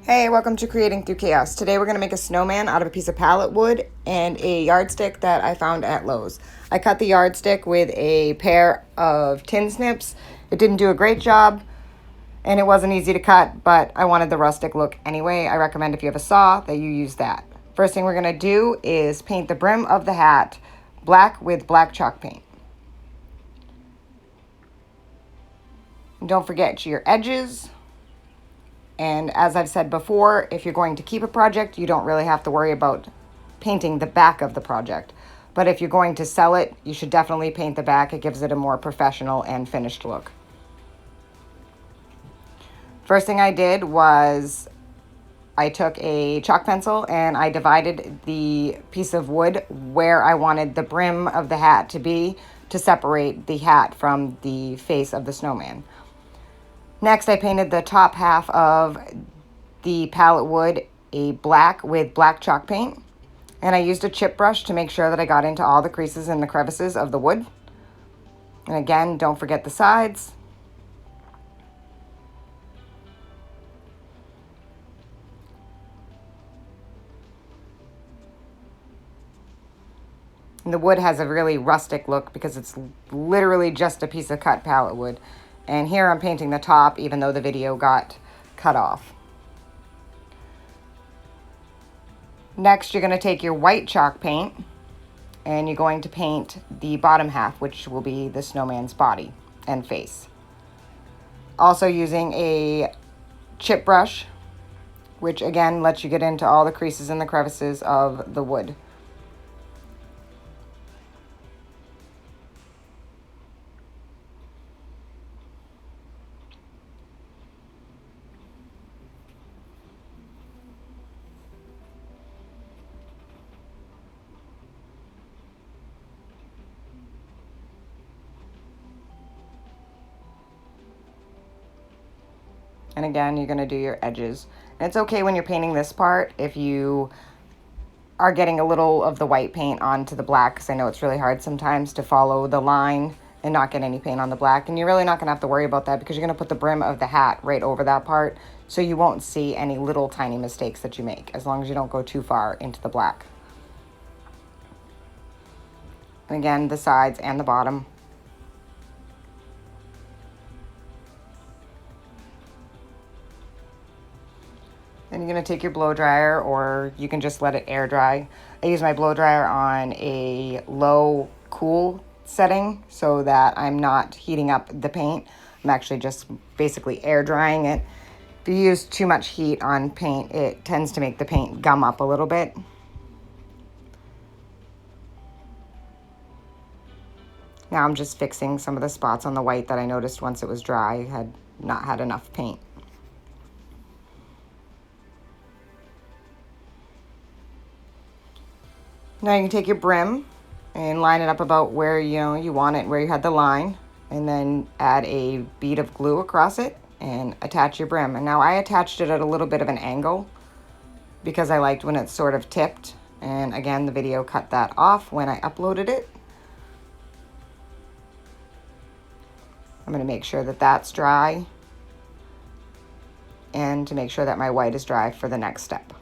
Hey, welcome to Creating Through Chaos. Today we're going to make a snowman out of a piece of pallet wood and a yardstick that I found at Lowe's. I cut the yardstick with a pair of tin snips. It didn't do a great job and it wasn't easy to cut, but I wanted the rustic look anyway. I recommend if you have a saw that you use that. First thing we're going to do is paint the brim of the hat black with black chalk paint. And don't forget your edges. And as I've said before, if you're going to keep a project, you don't really have to worry about painting the back of the project. But if you're going to sell it, you should definitely paint the back. It gives it a more professional and finished look. First thing I did was I took a chalk pencil and I divided the piece of wood where I wanted the brim of the hat to be to separate the hat from the face of the snowman. Next, I painted the top half of the pallet wood a black with black chalk paint. And I used a chip brush to make sure that I got into all the creases and the crevices of the wood. And again, don't forget the sides. And the wood has a really rustic look because it's literally just a piece of cut pallet wood. And here I'm painting the top, even though the video got cut off. Next, you're going to take your white chalk paint and you're going to paint the bottom half, which will be the snowman's body and face. Also using a chip brush, which again lets you get into all the creases and the crevices of the wood. And again, you're going to do your edges. And it's okay when you're painting this part if you are getting a little of the white paint onto the black, because I know it's really hard sometimes to follow the line and not get any paint on the black. And you're really not going to have to worry about that because you're going to put the brim of the hat right over that part, so you won't see any little tiny mistakes that you make, as long as you don't go too far into the black. And again, the sides and the bottom. Then you're going to take your blow dryer, or you can just let it air dry. I use my blow dryer on a low cool setting so that I'm not heating up the paint. I'm actually just basically air drying it. If you use too much heat on paint, it tends to make the paint gum up a little bit. Now I'm just fixing some of the spots on the white that I noticed once it was dry, had not had enough paint. Now you can take your brim and line it up about where you want it, where you had the line, and then add a bead of glue across it and attach your brim. And now I attached it at a little bit of an angle because I liked when it's sort of tipped. And again, the video cut that off when I uploaded it. I'm going to make sure that that's dry and to make sure that my white is dry for the next step.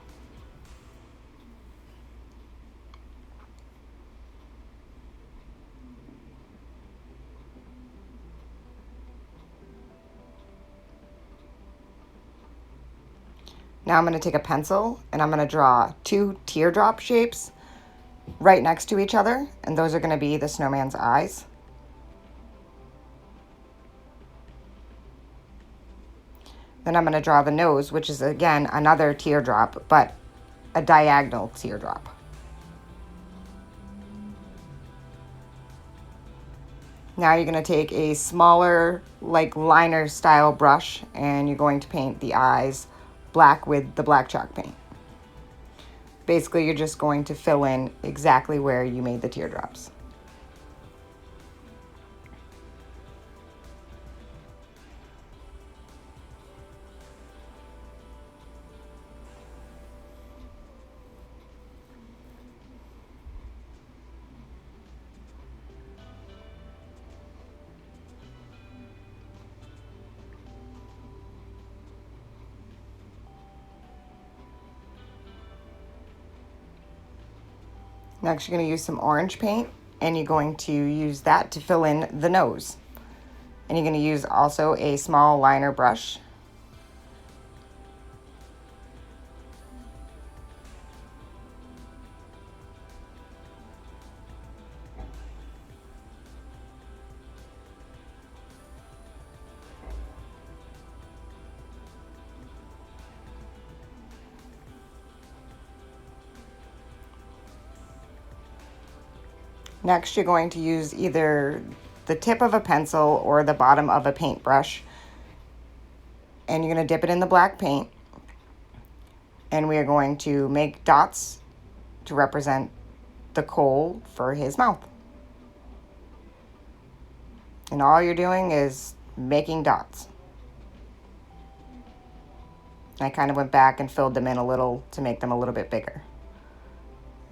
Now I'm going to take a pencil and I'm going to draw two teardrop shapes right next to each other, and those are going to be the snowman's eyes. Then I'm going to draw the nose, which is again another teardrop, but a diagonal teardrop. Now you're going to take a smaller, like liner style brush, and you're going to paint the eyes black with the black chalk paint. Basically, you're just going to fill in exactly where you made the teardrops. Next, you're going to use some orange paint, and you're going to use that to fill in the nose. And you're going to use also a small liner brush. Next, you're going to use either the tip of a pencil or the bottom of a paintbrush, and you're going to dip it in the black paint, and we are going to make dots to represent the coal for his mouth. And all you're doing is making dots. I kind of went back and filled them in a little to make them a little bit bigger.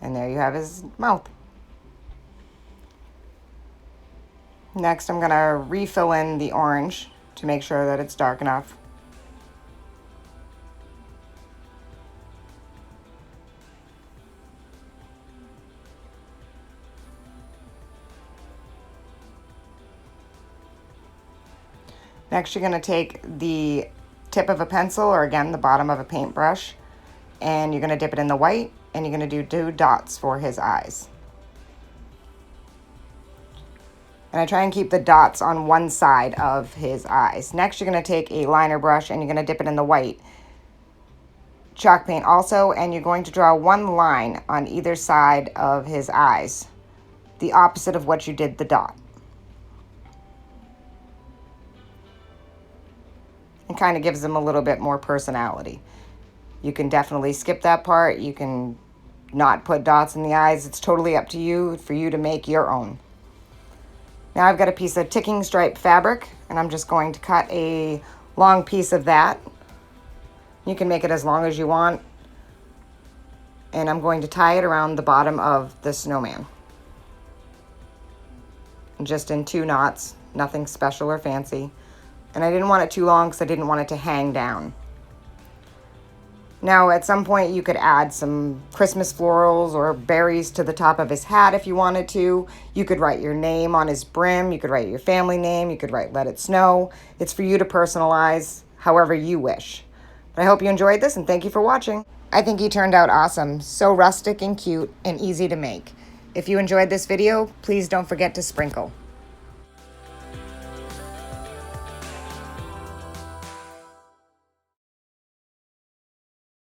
And there you have his mouth. Next, I'm going to refill in the orange to make sure that it's dark enough. Next, you're going to take the tip of a pencil, or again, the bottom of a paintbrush, and you're going to dip it in the white, and you're going to do 2 dots for his eyes. And I try and keep the dots on one side of his eyes. Next, you're going to take a liner brush, and you're going to dip it in the white chalk paint also, and you're going to draw 1 line on either side of his eyes, the opposite of what you did the dot. It kind of gives them a little bit more personality. You can definitely skip that part. You can not put dots in the eyes. It's totally up to you for you to make your own. Now I've got a piece of ticking stripe fabric, and I'm just going to cut a long piece of that. You can make it as long as you want. And I'm going to tie it around the bottom of the snowman. Just in 2 knots, nothing special or fancy. And I didn't want it too long because I didn't want it to hang down. Now, at some point, you could add some Christmas florals or berries to the top of his hat if you wanted to. You could write your name on his brim. You could write your family name. You could write "Let It Snow." It's for you to personalize however you wish. But I hope you enjoyed this, and thank you for watching. I think he turned out awesome. So rustic and cute and easy to make. If you enjoyed this video, please don't forget to sprinkle.